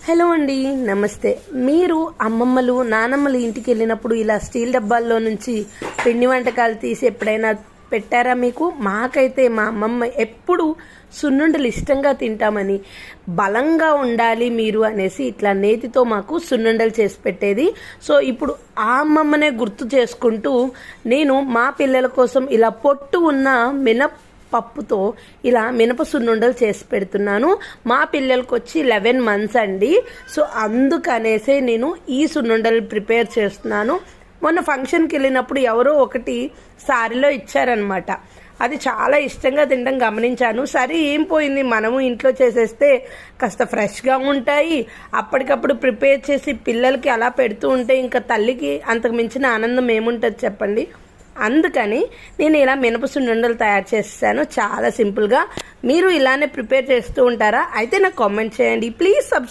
Hello అండి, నమస్తే. మీరు అమ్మమ్మలు నానమ్మలు ఇంటికి వెళ్ళినప్పుడు ఇలా స్టీల్ డబ్బాల్లో నుంచి పిండి వంటకాలు తీసి ఎప్పుడైనా పెట్టారా మీకు? మాకైతే మా అమ్మమ్మ ఎప్పుడు సున్నుండలు ఇష్టంగా తింటామని, బలంగా ఉండాలి మీరు అనేసి ఇట్లా నేతితో మాకు సున్నుండలు చేసి పెట్టేది. సో ఇప్పుడు ఆ అమ్మమ్మనే గుర్తు చేసుకుంటూ నేను మా పిల్లల కోసం ఇలా పొట్టు ఉన్న పప్పుతో ఇలా మినప సున్నుండలు చేసి పెడుతున్నాను. మా పిల్లలకి వచ్చి 11 months అండి. సో అందుకనేసే నేను ఈ సున్నుండలు ప్రిపేర్ చేస్తున్నాను. మొన్న ఫంక్షన్కి వెళ్ళినప్పుడు ఎవరో ఒకటి సారీలో ఇచ్చారనమాట. అది చాలా ఇష్టంగా తినడం గమనించాను. సరే ఏం పోయింది, మనము ఇంట్లో చేసేస్తే కాస్త ఫ్రెష్గా ఉంటాయి. అప్పటికప్పుడు ప్రిపేర్ చేసి పిల్లలకి అలా పెడుతూ ఉంటే ఇంకా తల్లికి అంతకు మించిన ఆనందం ఏముంటుంది చెప్పండి. అందుకని నేను ఇలా మినప సున్నుండలు తయారు చేస్తాను చాలా సింపుల్గా. మీరు ఇలానే ప్రిపేర్ చేస్తూ ఉంటారా? అయితే నాకు కామెంట్ చేయండి. Please subscribe.